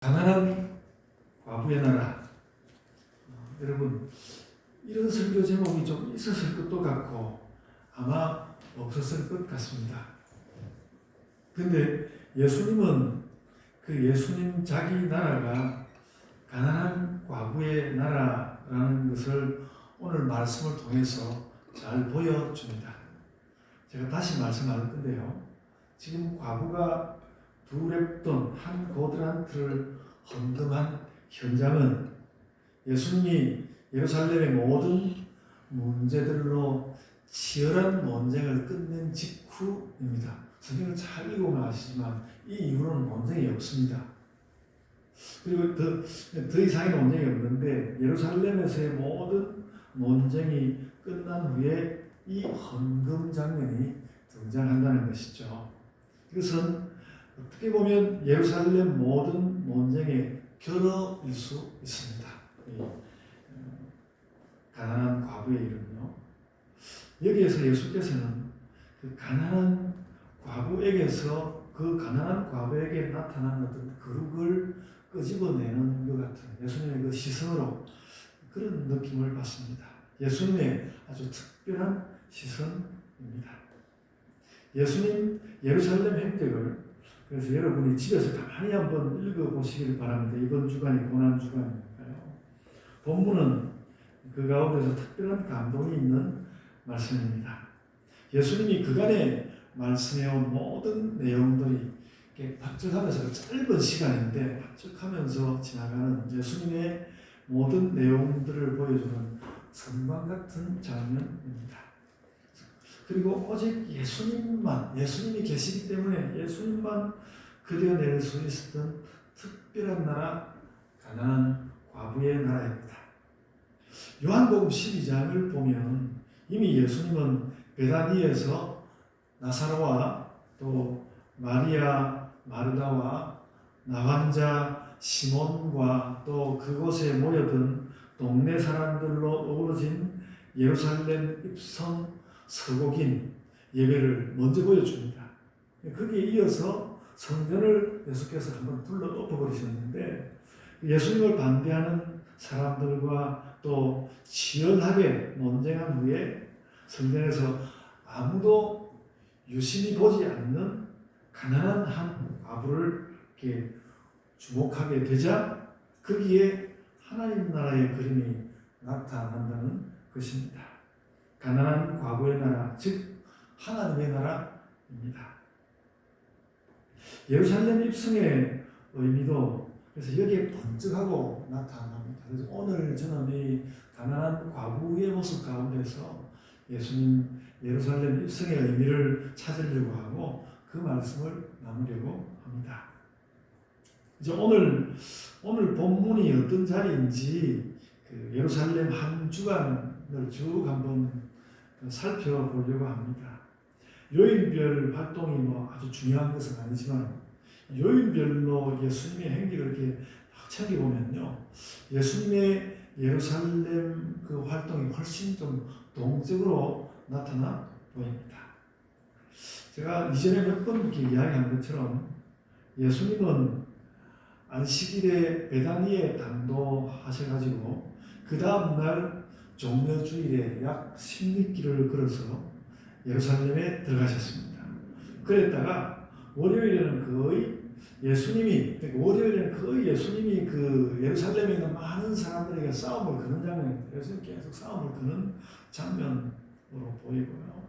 가난한 과부의 나라. 여러분, 이런 설교 제목이 좀 있었을 것도 같고 아마 없었을 것 같습니다. 근데 예수님은 그 예수님 자기 나라가 가난한 과부의 나라라는 것을 오늘 말씀을 통해서 잘 보여줍니다. 제가 다시 말씀할 건데요. 지금 과부가 두 랩돈 한 고드란트를 헌금한 현장은 예수님이 예루살렘의 모든 문제들로 치열한 논쟁을 끝낸 직후입니다. 성경을 잘 읽으면 아시지만 이 이후로는 논쟁이 없습니다. 그리고 더 이상의 논쟁이 없는데 예루살렘에서의 모든 논쟁이 끝난 후에 이 헌금 장면이 등장한다는 것이죠. 이것은 어떻게 보면 예루살렘 모든 논쟁의 결어일 수 있습니다. 가난한 과부의 일은요. 여기에서 예수께서는 그 가난한 과부에게서 그 가난한 과부에게 나타난 어떤 거룩을 끄집어내는 것 같은 예수님의 그 시선으로 그런 느낌을 받습니다. 예수님의 아주 특별한 시선입니다. 예수님 예루살렘 행적을 그래서 여러분이 집에서 가만히 한번 읽어보시길 바랍니다. 이번 주간이 고난 주간이니까요. 본문은 그 가운데서 특별한 감동이 있는 말씀입니다. 예수님이 그간에 말씀해온 모든 내용들이 반복하면서 짧은 시간인데 반복하면서 지나가는 예수님의 모든 내용들을 보여주는 선방 같은 장면입니다. 그리고 오직 예수님이 계시기 때문에 예수님만 그려낼 수 있었던 특별한 나라, 가난한 과부의 나라입니다. 요한복음 12장을 보면 이미 예수님은 베다니에서 나사로와 또 마리아, 마르다와 나환자, 시몬과 또 그곳에 모여든 동네 사람들로 어우러진 예루살렘 입성 서곡인 예배를 먼저 보여줍니다. 거기에 이어서 성전을 예수께서 한번 둘러 엎어버리셨는데 예수님을 반대하는 사람들과 또 치열하게 논쟁한 후에 성전에서 아무도 유심히 보지 않는 가난한 한 과부를 이렇게 주목하게 되자 거기에 하나님 나라의 그림이 나타난다는 것입니다. 가난한 과부의 나라, 즉 하나님의 나라입니다. 예루살렘 입성의 의미도 그래서 여기에 번쩍하고 나타납니다. 그래서 오늘 저는 이 가난한 과부의 모습 가운데서 예수님 예루살렘 입성의 의미를 찾으려고 하고 그 말씀을 나누려고 합니다. 이제 오늘 본문이 어떤 자리인지 그 예루살렘 한 주간을 쭉 한번 살펴보려고 합니다. 요일별 활동이 아주 중요한 것은 아니지만 요일별로 예수님의 행적을 이렇게 챙겨보면요. 예수님의 예루살렘 그 활동이 훨씬 좀 동적으로 나타나 보입니다. 제가 이전에 몇 번 이렇게 이야기한 것처럼 예수님은 안식일에 베다니에 당도하셔가지고 그 다음날 종려주일에 약 16길을 걸어서 예루살렘에 들어가셨습니다. 그랬다가 월요일에는 거의 예수님이 그 예루살렘에 있는 많은 사람들에게 싸움을 거는 장면입니다. 예수님 계속 싸움을 거는 장면으로 보이고요.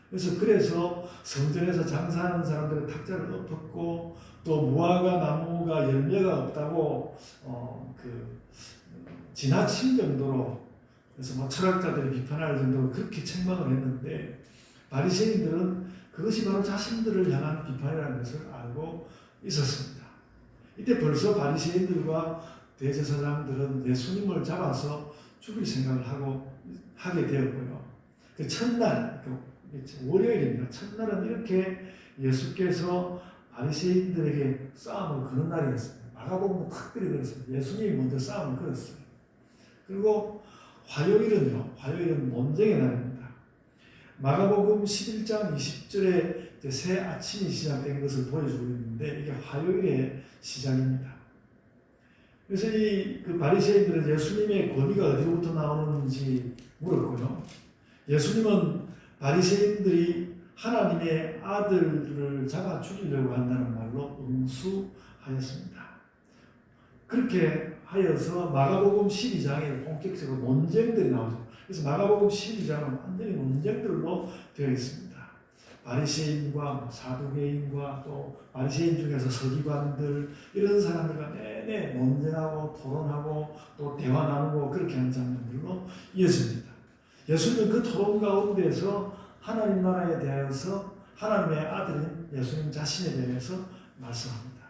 그래서 성전에서 장사하는 장사하는 탁자를 엎었고 또 무화과 나무가 열매가 없다고 지나친 정도로 그래서 철학자들이 비판할 정도로 그렇게 책망을 했는데 바리새인들은 그것이 바로 자신들을 향한 비판이라는 것을 알고 있었습니다. 이때 벌써 바리새인들과 대제사장들은 예수님을 잡아서 죽일 생각을 하게 되었고요. 그 첫날 월요일입니다. 첫날은 이렇게 예수께서 바리새인들에게 싸움을 거는 날이었습니다. 마가복음은 특별히 그렇습니다. 예수님이 먼저 싸움을 걸었어요. 그리고 화요일은 논쟁의 날입니다. 마가복음 11장 20절에 새 아침이 시작된 것을 보여주고 있는데 이게 화요일의 시작입니다. 그래서 그 바리새인들은 예수님의 권위가 어디로부터 나오는지 물었고요. 예수님은 바리새인들이 하나님의 아들을 잡아 죽이려고 한다는 말로 응수하였습니다. 그렇게 하여서 마가복음 12장에 본격적으로 논쟁들이 나오죠. 그래서 마가복음 12장은 완전히 논쟁들로 되어 있습니다. 바리새인과 사두개인과 또 바리새인 중에서 서기관들 이런 사람들과 내내 논쟁하고 토론하고 또 대화 나누고 그렇게 하는 장면들로 이어집니다. 예수님은 그 토론 가운데서 하나님 나라에 대해서 하나님의 아들인 예수님 자신에 대해서 말씀합니다.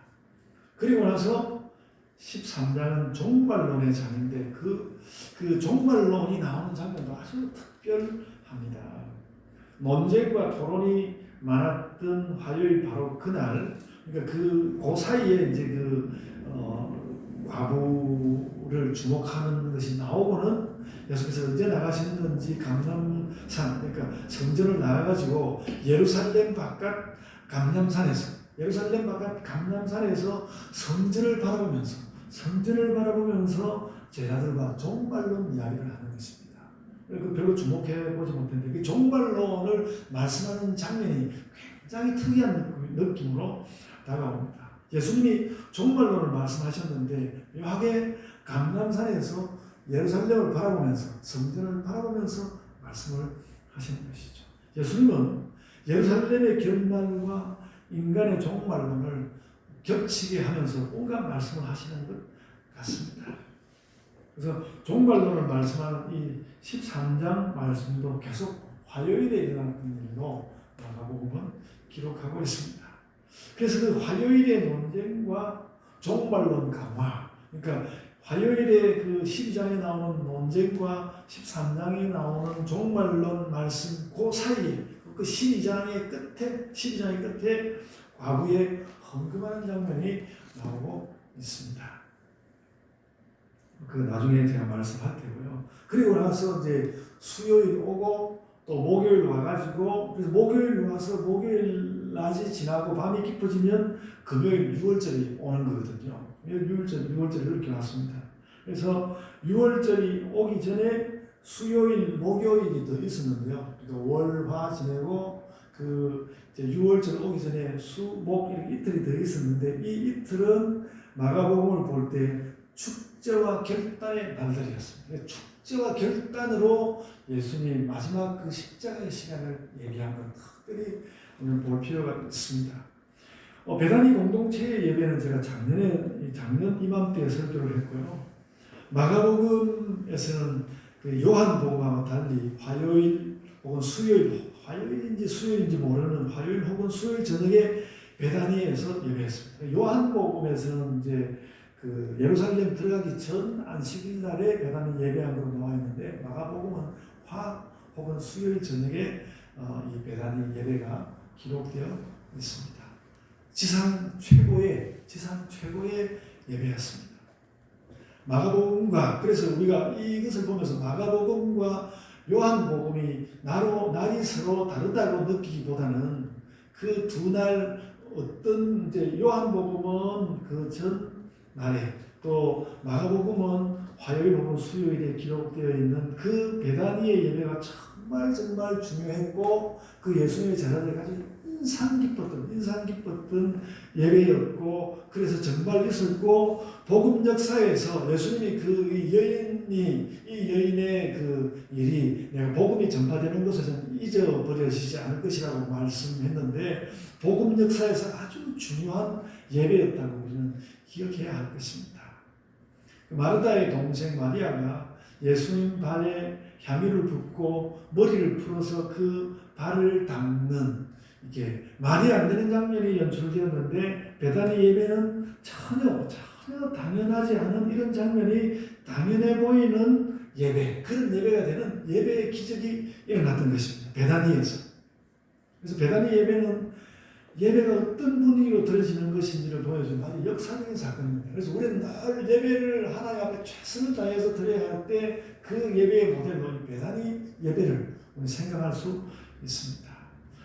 그리고 나서 13장은 종말론의 장인데 그 종말론이 나오는 장면도 아주 특별합니다. 논쟁과 토론이 많았던 화요일 바로 그날, 그러니까 그 사이에 이제 과부를 주목하는 것이 나오고는 예수께서 언제 나가셨는지 감람산, 그러니까 성전을 나가가지고 예루살렘 바깥 감람산에서 성전을 바라보면서 제자들과 종말론 이야기를 하는 것입니다. 별로 주목해 보지 못했는데 그 종말론을 말씀하는 장면이 굉장히 특이한 느낌으로 다가옵니다. 예수님이 종말론을 말씀하셨는데 묘하게 감람산에서 예루살렘을 바라보면서 성전을 바라보면서 말씀을 하시는 것이죠. 예수님은 예루살렘의 결말과 인간의 종말론을 겹치게 하면서 온갖 말씀을 하시는 것 같습니다. 그래서 종말론을 말씀하는 이 13장 말씀도 계속 화요일에 일어났던 일로 마가복음은 기록하고 있습니다. 그래서 그 화요일의 논쟁과 종말론 강화, 그러니까 화요일에 그 12장에 나오는 논쟁과 13장에 나오는 종말론 말씀 그 사이에 그 12장의 끝에 과부의 헌금하는 장면이 나오고 있습니다. 그 나중에 제가 말씀할 테고요. 그리고 나서 이제 수요일 오고 또 목요일 와가지고 그래서 목요일 와서 목요일 낮이 지나고 밤이 깊어지면 금요일 6월절이 오는 거거든요. 6월절이 이렇게 왔습니다. 그래서 6월절이 오기 전에 수요일, 목요일이 더 있었는데요. 그러니까 월, 화 지내고 이제 6월절 오기 전에 수, 목 이렇게 이틀이 더 있었는데 이 이틀은 마가복음을 볼 때 축제와 결단의 날들이었습니다. 축제와 결단으로 예수님 마지막 그 십자가의 시간을 얘기한 것 특별히 오늘 볼 필요가 있습니다. 베다니 공동체의 예배는 제가 작년 이맘때에 설교를 했고요. 마가복음에서는 그 요한복음하고 달리 화요일 혹은 수요일, 화요일인지 수요일인지 모르는 화요일 혹은 수요일 저녁에 베다니에서 예배했습니다. 요한복음에서는 이제 그 예루살렘 들어가기 전 안식일 날에 베다니 예배한 걸로 나와 있는데 마가복음은 화 혹은 수요일 저녁에 이 베다니 예배가 기록되어 있습니다. 지상 최고의 예배였습니다. 마가복음과 그래서 우리가 이것을 보면서 마가복음과 요한복음이 날이 서로 다르다고 느끼기보다는 그 두 날 어떤 이제 요한복음은 그 전 날에 또 마가복음은 화요일 혹은 수요일에 기록되어 있는 그 베다니의 예배가 정말 중요했고 그 예수님의 제자들이 아주 인상 깊었던 예배였고 그래서 정말 있었고 복음 역사에서 예수님이 이 여인의 그 일이 내가 복음이 전파되는 것을 잊어버려지지 않을 것이라고 말씀했는데 복음 역사에서 아주 중요한 예배였다고 우리는 기억해야 할 것입니다. 마르다의 동생 마리아가 예수님 발에 향유를 붓고 머리를 풀어서 그 발을 닦는 이게 말이 안 되는 장면이 연출되었는데 베다니 예배는 전혀 당연하지 않은 이런 장면이 당연해 보이는 예배, 그런 예배가 되는 예배의 기적이 일어났던 것입니다. 베다니에서. 그래서 베다니 예배가 어떤 분위기로 드려지는 것인지를 보여주는 아주 역사적인 사건입니다. 그래서 우리는 늘 예배를 하나님 앞에 최선을 다해서 드려야 할 때 그 예배의 모델로 베다니 예배를 우리 생각할 수 있습니다.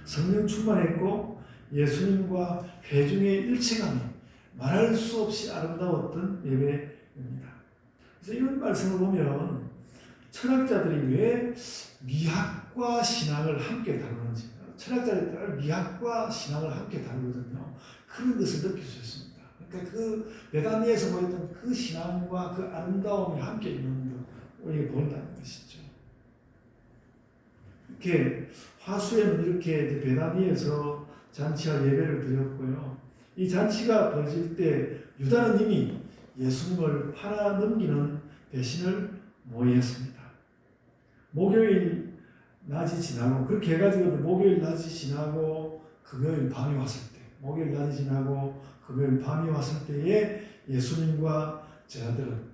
성령 충만했고 예수님과 회중의 일체감이 말할 수 없이 아름다웠던 됩니다. 그래서 이런 말씀을 보면 철학자들이 왜 미학과 신앙을 함께 다루는지, 철학자들이 미학과 신앙을 함께 다루거든요. 그런 것을 느낄 수 있습니다. 그러니까 그 베다니에서 보였던 그 신앙과 그 아름다움이 함께 있는 것, 우리에게 보인다는 것이죠. 이렇게 화수에는 이렇게 베다니에서 잔치와 예배를 드렸고요. 이 잔치가 벌어질 때 유다는 이미 예수님을 팔아넘기는 배신을 모의했습니다. 목요일 낮이 지나고, 그렇게 해가지고 목요일 낮이 지나고 금요일 밤이 왔을 때, 목요일 낮이 지나고 금요일 밤이 왔을 때에 예수님과 제자들은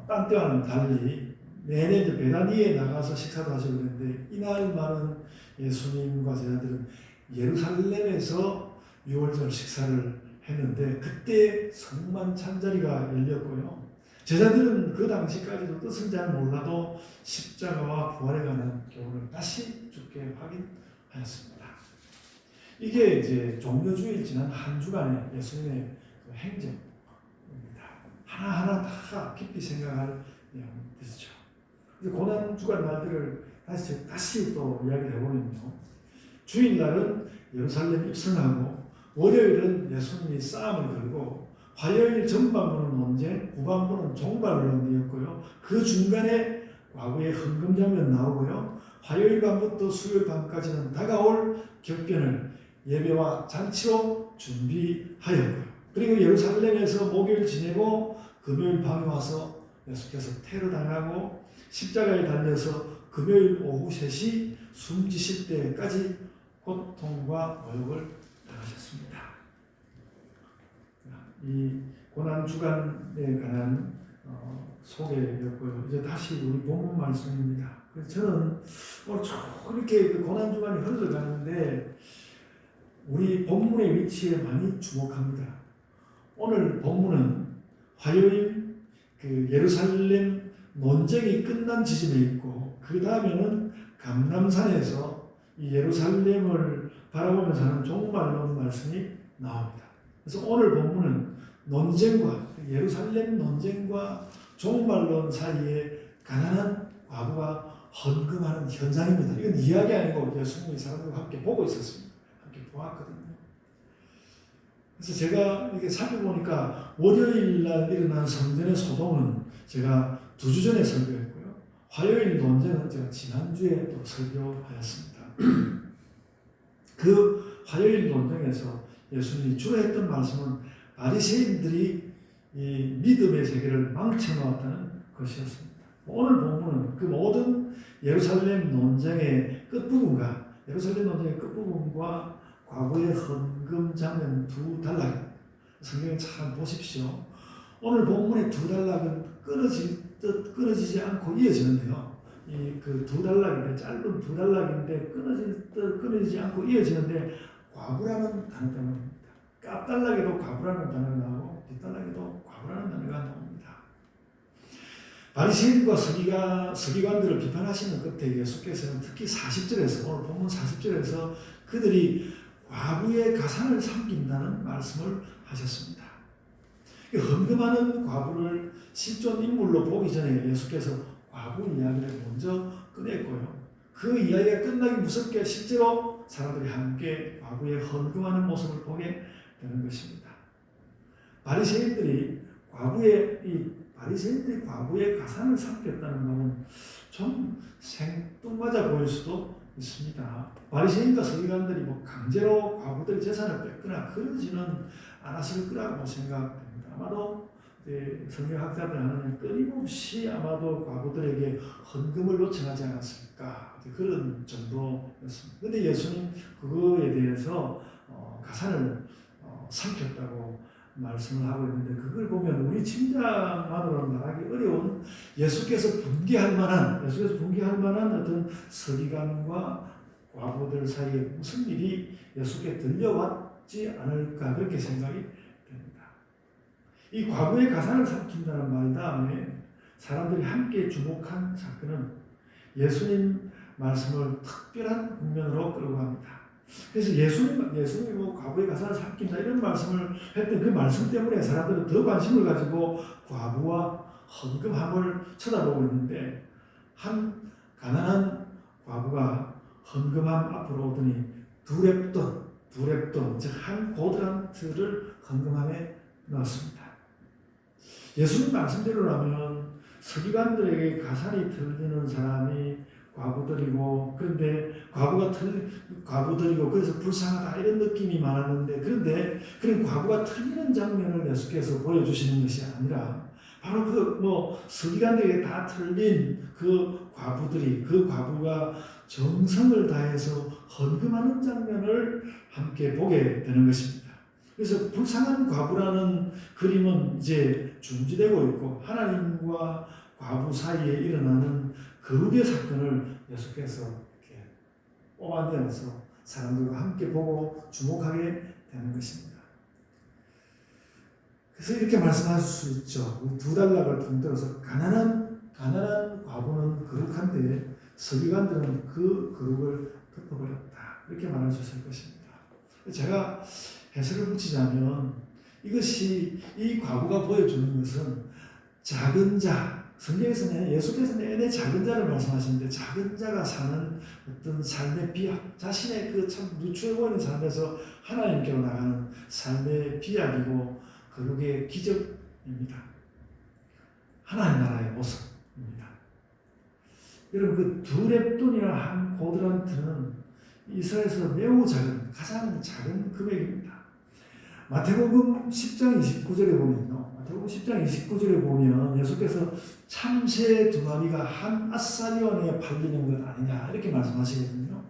딴 때와는 달리 내내 이제 베다니에 나가서 식사도 하시고 그랬는데, 이날만은 예수님과 제자들은 예루살렘에서 유월절 식사를 했는데, 그때 성만 찬자리가 열렸고요. 제자들은 그 당시까지도 뜻은 잘 몰라도 십자가와 부활에 관한 교훈을 다시 주께 확인하였습니다. 이게 이제 종려주일 지난 한 주간의 예수님의 그 행적입니다. 하나하나 다 깊이 생각할 내용이죠. 고난 주간 날들을 다시 또 이야기를 해보면요. 주일날은 예루살렘 입성하고, 월요일은 예수님이 싸움을 걸고, 화요일 전반부는 논쟁, 후반부는 종말론이었고요. 그 중간에 과거의 헌금 장면 나오고요. 화요일 밤부터 수요일 밤까지는 다가올 격변을 예배와 잔치로 준비하였고요. 그리고 예루살렘에서 목요일 지내고 금요일 밤에 와서 예수께서 테러당하고 십자가에 달려서 금요일 오후 3시 숨지실 때까지 고통과 모욕을 당하셨습니다. 이 고난주간에 관한 소개였고요. 이제 다시 우리 본문 말씀입니다. 그래서 저는 오늘 쭉 이렇게 그 고난주간이 흘러가는데 우리 본문의 위치에 많이 주목합니다. 오늘 본문은 화요일 그 예루살렘 논쟁이 끝난 지점에 있고, 그 다음에는 감람산에서 이 예루살렘을 바라보면서 하는 종말론 말씀이 나옵니다. 그래서 오늘 본문은 논쟁과, 예루살렘 논쟁과 종말론 사이에 가난한 과부가 헌금하는 현장입니다. 이건 이야기 아니고 예수님이 사람들과 함께 보고 있었습니다. 함께 보았거든요. 그래서 제가 이게 살펴보니까 월요일 날 일어난 성전의 소동은 제가 2주 전에 설교했고요. 화요일 논쟁은 제가 지난주에 또 설교하였습니다. 그 화요일 논쟁에서 예수님이 주로 했던 말씀은 바리새인들이 이 믿음의 세계를 망쳐놓았다는 것이었습니다. 오늘 본문은 그 모든 예루살렘 논쟁의 끝부분과 과거의 헌금 장면 두 단락입니다. 성경 잘 보십시오. 오늘 본문의 두 단락은 끊어지지 않고 이어지는데요. 이 그 두 단락인데, 짧은 두 단락인데 끊어지지 않고 이어지는데, 과부라는 단어 때문입니다. 앞단락에도 과부라는 단어가 나오고 뒷단락에도 과부라는 단어가 나옵니다. 바리새인과 서기관들을 비판하시는 끝에 예수께서는 특히 40절에서, 오늘 본문 40절에서 그들이 과부의 가산을 삼킨다는 말씀을 하셨습니다. 헌금하는 과부를 실존 인물로 보기 전에 예수께서 과부 이야기를 먼저 꺼냈고요. 그 이야기가 끝나기 무섭게 실제로 사람들이 함께 과부의 헌금하는 모습을 보게 되는 것입니다. 바리새인들이 과부의 가산을 삼켰다는 말은 좀 생뚱맞아 보일 수도 있습니다. 바리새인과 서기관들이 강제로 과부들 재산을 뺏거나 그러지는 않았을 거라고 생각됩니다. 아마도 성경학자들 하는 끊임없이 아마도 과부들에게 헌금을 요청하지 않았을까, 그런 정도였습니다. 그런데 예수님 그거에 대해서 가산을 삼켰다고 말씀을 하고 있는데, 그걸 보면 우리 짐작만으로 말하기 어려운 예수께서 분개할 만한 어떤 서기관과 과부들 사이에 무슨 일이 예수께 들려왔지 않을까, 그렇게 생각이 됩니다. 이 과부의 가산을 삼킨다는 말 다음에 사람들이 함께 주목한 사건은 예수님 말씀을 특별한 국면으로 끌고 갑니다. 그래서 예수님이 뭐 과부의 가사를 삼킨다 이런 말씀을 했던 그 말씀 때문에 사람들은 더 관심을 가지고 과부와 헌금함을 쳐다보고 있는데, 한 가난한 과부가 헌금함 앞으로 오더니 두렙돈, 즉 한 고드란트를 헌금함에 넣었습니다. 예수님 말씀대로라면 서기관들에게 가산이 틀리는 사람이 과부들이고, 그런데 과부들이고 그래서 불쌍하다 이런 느낌이 많았는데, 그런데 그런 과부가 틀리는 장면을 예수께서 보여주시는 것이 아니라 바로 그 서기관들에게 다 틀린 그 과부들이, 그 과부가 정성을 다해서 헌금하는 장면을 함께 보게 되는 것입니다. 그래서 불쌍한 과부라는 그림은 이제 중지되고 있고, 하나님과 과부 사이에 일어나는 거룩의 사건을 예수께서 이렇게 뽑아내어서 사람들과 함께 보고 주목하게 되는 것입니다. 그래서 이렇게 말씀하실 수 있죠. 두 단락을 통틀어서 가난한 과부는 거룩한데 서기관들은 그 거룩을 덮어버렸다, 이렇게 말하셨을 것입니다. 제가 해석을 붙이자면 이것이, 이 과부가 보여주는 것은 작은 자, 성경에서는 예수께서 내내 작은 자를 말씀하시는데, 작은 자가 사는 어떤 삶의 비약, 자신의 그 참 누추해 보이는 삶에서 하나님께로 나가는 삶의 비약이고 거룩의 기적입니다. 하나님 나라의 모습입니다. 여러분, 그 두렙돈이나 한 고드란트는 이스라엘에서 매우 작은, 가장 작은 금액입니다. 마태복음 10장 29절에 보면요. 마태복음 10장 29절에 보면 예수께서 참새 두 마리가 한 아사리온에 팔리는 것 아니냐 이렇게 말씀하시거든요.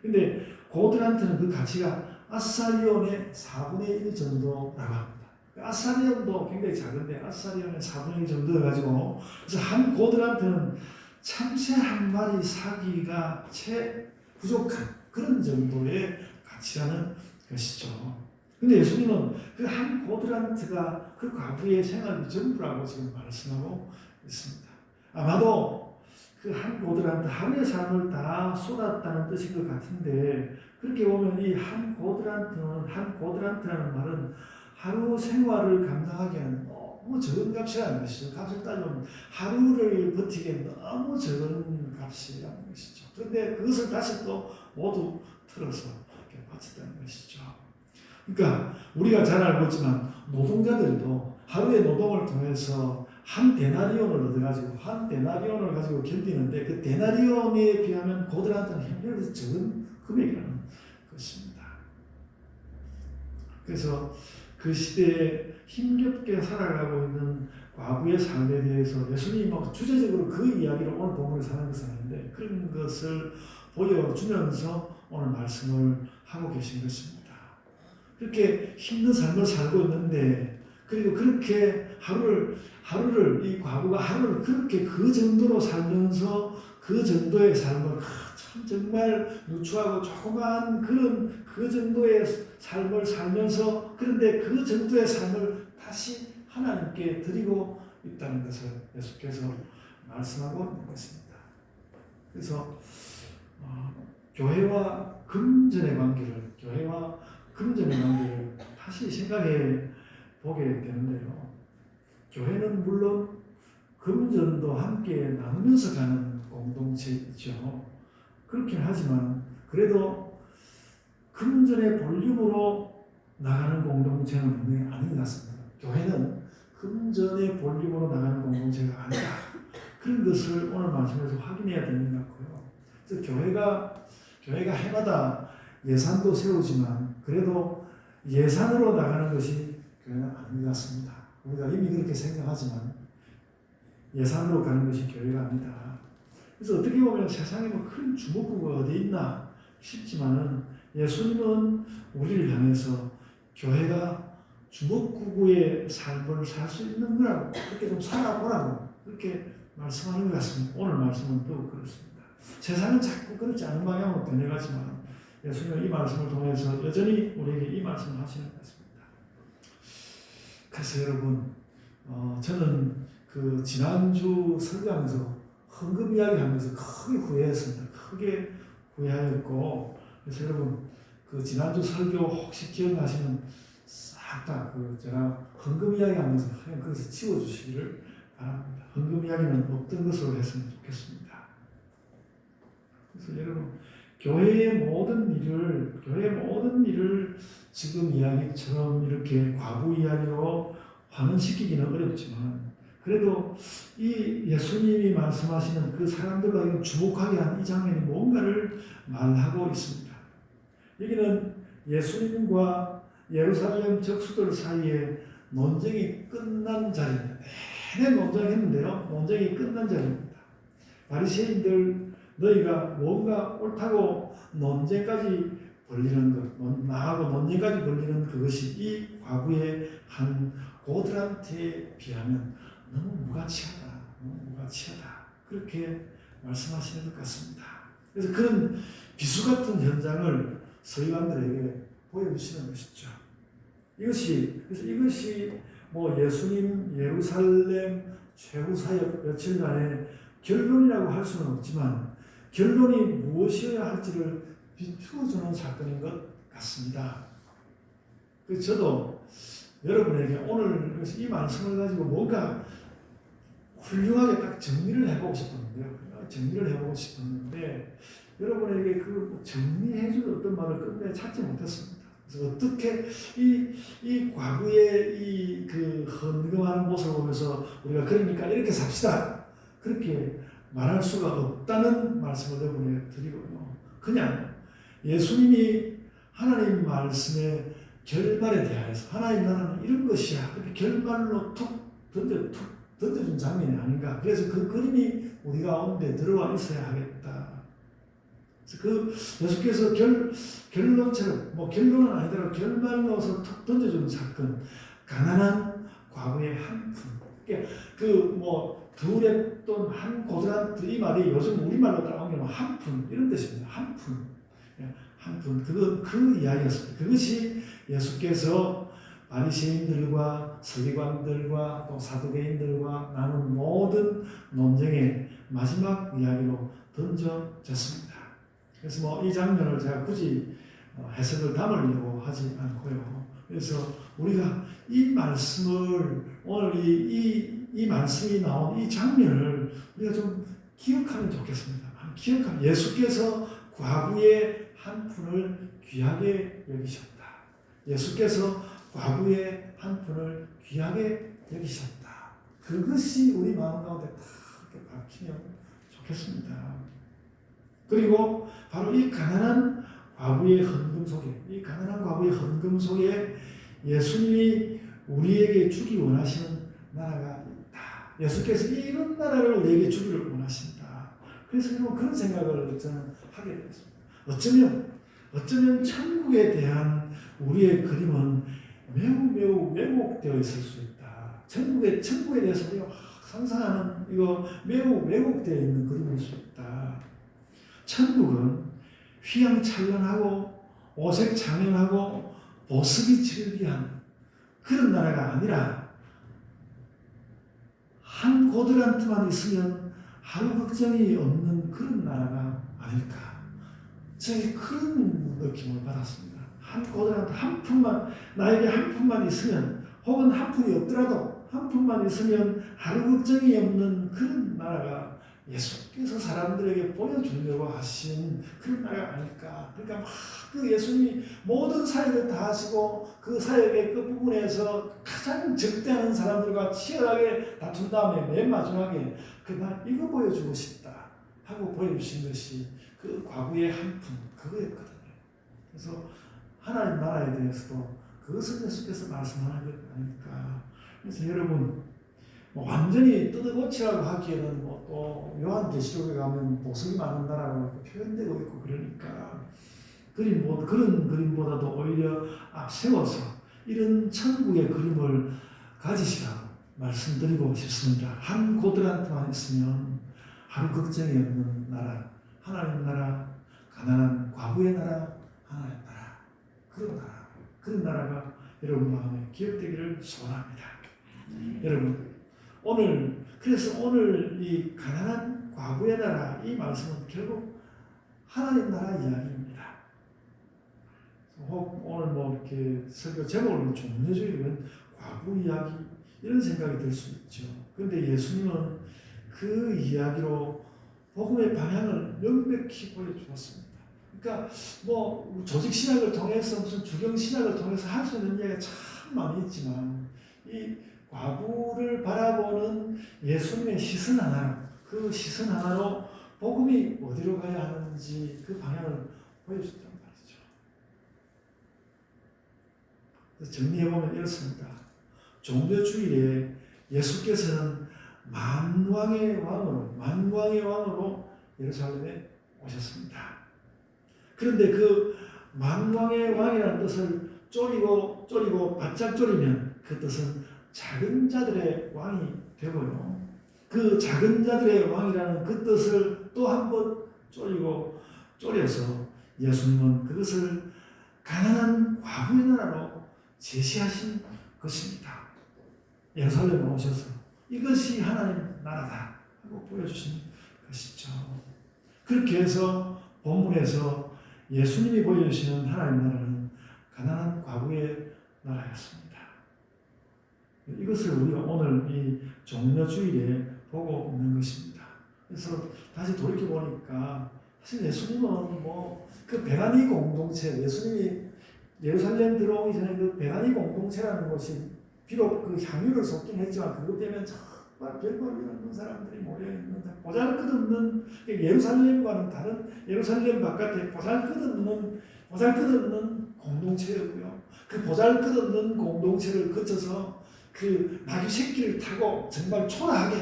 근데 고드란트는 그 가치가 아사리온의 4분의 1 정도라고 합니다. 아사리온도 굉장히 작은데 아사리온의 4분의 1 정도여가지고, 그래서 한 고드란트는 참새 한 마리 사기가 채 부족한 그런 정도의 가치라는 것이죠. 근데 예수님은 그 한 고드란트가 그 과부의 생활이 전부라고 지금 말씀하고 있습니다. 아마도 그 한 고드란트, 하루의 삶을 다 쏟았다는 뜻인 것 같은데, 그렇게 보면 이 한 고드란트라는 말은 하루 생활을 감당하기에는 너무 적은 값이라는 것이죠. 값을 따지면 하루를 버티기엔 너무 적은 값이라는 것이죠. 그런데 그것을 다시 또 모두 틀어서 이렇게 바쳤다는 것이죠. 그러니까 우리가 잘 알고 있지만 노동자들도 하루의 노동을 통해서 한 데나리온을 얻어가지고 한 데나리온을 가지고 견디는데, 그 데나리온에 비하면 고드란트는 형편에서 적은 금액이라는 것입니다. 그래서 그 시대에 힘겹게 살아가고 있는 과부의 삶에 대해서 예수님이 막 주제적으로 그 이야기를 오늘 본문에 하는 것은 아닌데, 그런 것을 보여주면서 오늘 말씀을 하고 계신 것입니다. 그렇게 힘든 삶을 살고 있는데, 그리고 그렇게 하루를 이 과부가 하루를 그렇게 그 정도로 살면서 그 정도의 삶을 참 정말 누추하고 조그마한 그런 그 정도의 삶을 살면서, 그런데 그 정도의 삶을 다시 하나님께 드리고 있다는 것을 예수께서 말씀하고 있는 것입니다. 그래서 교회와 금전의 관계를 다시 생각해 보게 되는데요. 교회는 물론 금전도 함께 나누면서 가는 공동체이죠. 그렇긴 하지만 그래도 금전의 볼륨으로 나가는 공동체는 분명히 아닌 것 같습니다. 교회는 금전의 볼륨으로 나가는 공동체가 아니다, 그런 것을 오늘 말씀에서 확인해야 되는 것 같고요. 그래서 교회가 해마다 예산도 세우지만 그래도 예산으로 나가는 것이 교회는 아닌 것 같습니다. 우리가 이미 그렇게 생각하지만 예산으로 가는 것이 교회가 아니다. 그래서 어떻게 보면 세상에 뭐 큰 주목구가 어디 있나 싶지만은, 예수님은 우리를 향해서 교회가 주목구구의 삶을 살 수 있는 거라고, 그렇게 좀 살아보라고 그렇게 말씀하는 것 같습니다. 오늘 말씀은 또 그렇습니다. 세상은 자꾸 그렇지 않은 방향으로 변해가지만 예수님은 이 말씀을 통해서 여전히 우리에게 이 말씀을 하시는 것 같습니다. 그래서 여러분, 저는 그 지난주 설교하면서 헌금 이야기하면서 크게 후회했습니다. 크게 후회하였고, 그래서 여러분, 그 지난주 설교 혹시 기억나시면 싹 다 그 제가 헌금 이야기 하면서 그냥 거기서 지워주시기를 바랍니다. 헌금 이야기는 없던 것으로 했으면 좋겠습니다. 그래서 여러분 교회의 모든 일을 지금 이야기처럼 이렇게 과부 이야기로 환원시키기는 어렵지만 그래도 이 예수님이 말씀하시는 그 사람들과 주목하게 한 이 장면이 뭔가를 말하고 있습니다. 여기는 예수님과 예루살렘 적수들 사이에 논쟁이 끝난 자리입니다. 내내 논쟁했는데요. 논쟁이 끝난 자리입니다. 바리새인들 너희가 뭔가 옳다고 논쟁까지 벌리는 것, 나하고 논쟁까지 벌리는 그것이 이 과부의 한 고들한테 비하면 너무 무가치하다. 그렇게 말씀하시는 것 같습니다. 그래서 그런 비수 같은 현장을 서기관들에게 보여주시는 것이죠. 이것이 뭐 예수님 예루살렘 최후 사역 며칠간의 결론이라고 할 수는 없지만 결론이 무엇이어야 할지를 비추어주는 사건인 것 같습니다. 그래서 저도 여러분에게 오늘 이 말씀을 가지고 뭔가 훌륭하게 딱 정리를 해보고 싶었는데 여러분에게 그 정리해줄 어떤 말을 끝내 찾지 못했습니다. 그래서 어떻게 이 과거의 이 그 헌금하는 모습을 보면서 우리가 그러니까 이렇게 삽시다 그렇게 말할 수가 없다는 말씀을 여러분에게 드리고요. 그냥 예수님이 하나님 말씀의 결말에 대하여서 하나님 나라는 이런 것이야 이렇게 결말로 툭 던져준 장면이 아닌가. 그래서 그 그림이 우리 가운데 들어와 있어야 하겠다. 그 예수께서 결론처럼 뭐 결론은 아니더라도 결말로서 툭 던져주는 사건, 가난한 과거의 한 푼. 그 뭐 둘의 또는 한 고드란트 이 말이 요즘 우리말로 따라오면 한 푼 이런 뜻입니다. 한 푼. 그 이야기였습니다. 그것이 예수께서 바리새인들과 서기관들과 또 사두개인들과 나눈 모든 논쟁의 마지막 이야기로 던져졌습니다. 그래서 뭐 이 장면을 제가 굳이 해석을 담으려고 하지 않고요. 그래서 우리가 이 말씀을 오늘 이 말씀이 나온 이 장면을 우리가 좀 기억하면 좋겠습니다. 예수께서 과부의 한 푼을 귀하게 여기셨다. 예수께서 과부의 한 푼을 귀하게 여기셨다. 그것이 우리 마음 가운데 다 이렇게 박히면 좋겠습니다. 그리고 바로 이 가난한 과부의 헌금 속에 예수님이 우리에게 주기 원하시는 나라가 있다. 예수께서 이런 나라를 우리에게 주기를 원하신다. 그래서 그런 생각을 저는 하게 되었습니다. 어쩌면 천국에 대한 우리의 그림은 매우 왜곡되어 있을 수 있다. 천국에 대해서 우리가 상상하는 이거 매우 왜곡되어 있는 그림일 수 있다. 천국은 휘황찬란하고 오색장연하고 보습이 즐비한 그런 나라가 아니라 한 고드란트만 있으면 하루 걱정이 없는 그런 나라가 아닐까. 저는 그런 느낌을 받았습니다. 한 고드란트 한 푼만 나에게 한 푼만 있으면 혹은 한 푼이 없더라도 한 푼만 있으면 하루 걱정이 없는 그런 나라가 예수께서 사람들에게 보여주려고 하신 그런 나라가 아닐까. 그러니까 막 그 예수님이 모든 사역을 다 하시고 그 사역의 끝부분에서 가장 적대하는 사람들과 치열하게 다툰 다음에 맨 마지막에 나 이거 보여주고 싶다 하고 보여주신 것이 그 과거의 한 푼 그거였거든요. 그래서 하나님 나라에 대해서도 그것을 예수께서 말씀하는 것 아닙니까? 그래서 여러분 완전히 뜯어고치라고 하기에는 또 요한계시록에 가면 보석이 많은 나라라고 표현되고 있고 그러니까 그런 그림보다도 오히려 앞세워서 이런 천국의 그림을 가지시라고 말씀드리고 싶습니다. 한 고드란트만 있으면 하루 걱정이 없는 나라, 하나님 나라, 가난한 과부의 나라, 하나님 나라, 그런 나라가 여러분 마음에 기억되기를 소원합니다. 여러분 그래서 오늘 이 가난한 과부의 나라 이 말씀은 결국 하나님 나라 이야기입니다. 혹 오늘 뭐 이렇게 설교 제목을 종려주의 이런 과부 이야기 이런 생각이 들 수 있죠. 그런데 예수님은 그 이야기로 복음의 방향을 명백히 보여주었습니다. 그러니까 뭐 조직 신학을 통해서 무슨 주경 신학을 통해서 할 수 있는 이야기가 참 많이 있지만 이 과부를 바라보는 예수님의 시선 하나로 그 시선 하나로 복음이 어디로 가야 하는지 그 방향을 보여줬단 말이죠. 그래서 정리해보면 이렇습니다. 종려주일에 예수께서는 만왕의 왕으로 예루살렘에 오셨습니다. 그런데 그 만왕의 왕이라는 뜻을 쪼리고 바짝 쪼리면 그 뜻은 작은 자들의 왕이 되고요. 그 작은 자들의 왕이라는 그 뜻을 또 한 번 쪼려서 예수님은 그것을 가난한 과부의 나라로 제시하신 것입니다. 예루살렘에 오셔서 이것이 하나님 나라다 하고 보여주신 것이죠. 그렇게 해서 본문에서 예수님이 보여주시는 하나님 나라는 가난한 과부의 나라였습니다. 이것을 우리가 오늘 이 종려주일에 보고 있는 것입니다. 그래서 다시 돌이켜보니까 사실 예수님은 뭐 그 베다니 공동체, 예수님이 예루살렘 들어오기 전에 그 베다니 공동체라는 것이 비록 그 향유를 쏟긴 했지만 그것 때문에 정말 별볼일 없는 사람들이 모여있는 보잘것없는 예루살렘과는 다른 예루살렘 바깥에 보잘것없는 공동체였고요. 그 보잘것없는 공동체를 거쳐서 그 나귀 새끼를 타고 정말 초라하게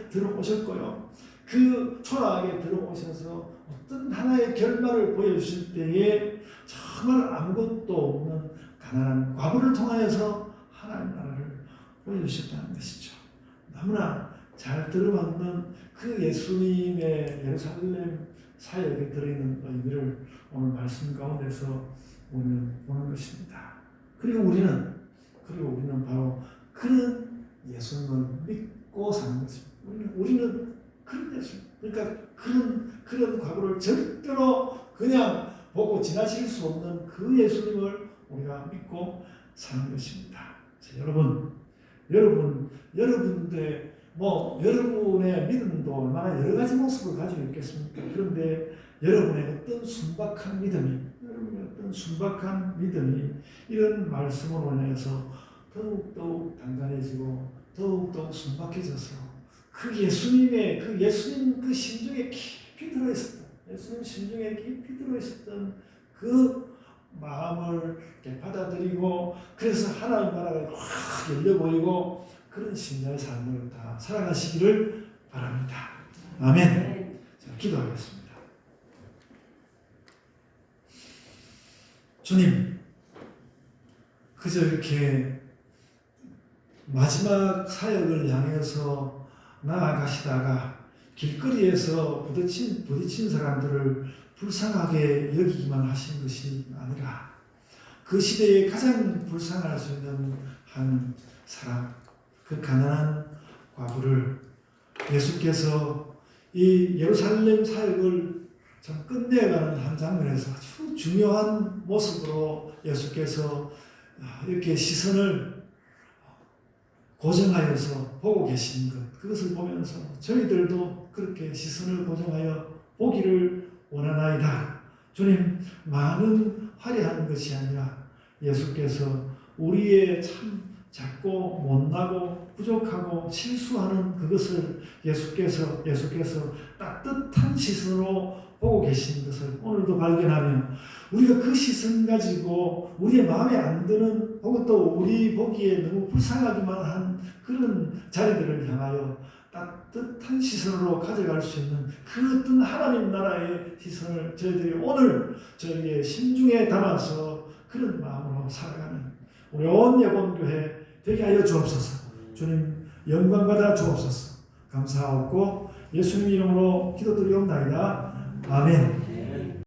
들어오셨고요. 그 초라하게 들어오셔서 어떤 하나의 결말을 보여주실 때에 정말 아무것도 없는 가난한 과부를 통하여서 하나님 나라를 보여주셨다는 것이죠. 너무나 잘 들어맞는 그 예수님의 예루살렘 사역에 들어있는 의미를 오늘 말씀 가운데서 우리는 보는 것입니다. 그리고 우리는 바로 그런 예수님을 믿고 사는 것입니다. 우리는 그런 예수님, 그러니까 그런 과거를 절대로 그냥 보고 지나칠 수 없는 그 예수님을 우리가 믿고 사는 것입니다. 자, 여러분들의 여러분의 믿음도 얼마나 여러 가지 모습을 가지고 있겠습니까? 그런데 여러분의 어떤 순박한 믿음이 이런 말씀으로 인해서 더욱더욱 단단해지고 더욱더욱 순박해져서 그 예수님 그 심중에 깊이 들어있었던 그 마음을 이렇게 받아들이고 그래서 하나님 나라가 확 열려 보이고 그런 신자의 삶을 다 살아가시기를 바랍니다. 아멘. 자, 기도하겠습니다. 주님, 그저 이렇게 마지막 사역을 향해서 나아가시다가 길거리에서 부딪힌 사람들을 불쌍하게 여기기만 하신 것이 아니라 그 시대에 가장 불쌍할 수 있는 한 사람, 그 가난한 과부를 예수께서 이 예루살렘 사역을 참 끝내가는 한 장면에서 아주 중요한 모습으로 예수께서 이렇게 시선을 고정하여서 보고 계신 것, 그것을 보면서 저희들도 그렇게 시선을 고정하여 보기를 원하나이다. 주님, 많은 화려한 것이 아니라 예수께서 우리의 참 작고 못나고 부족하고 실수하는 그것을 예수께서 따뜻한 시선으로 보고 계신 것을 오늘도 발견하며 우리가 그 시선 가지고 우리의 마음에 안 드는 혹은 또 우리 보기에 너무 불쌍하기만 한 그런 자리들을 향하여 따뜻한 시선으로 가져갈 수 있는 그 어떤 하나님 나라의 시선을 저희들이 오늘 저희의 심중에 담아서 그런 마음으로 살아가는 우리 온 예본교회 되게 하여 주옵소서. 주님 영광 받아 주옵소서. 감사하고 예수님 이름으로 기도드리옵나이다. 아멘.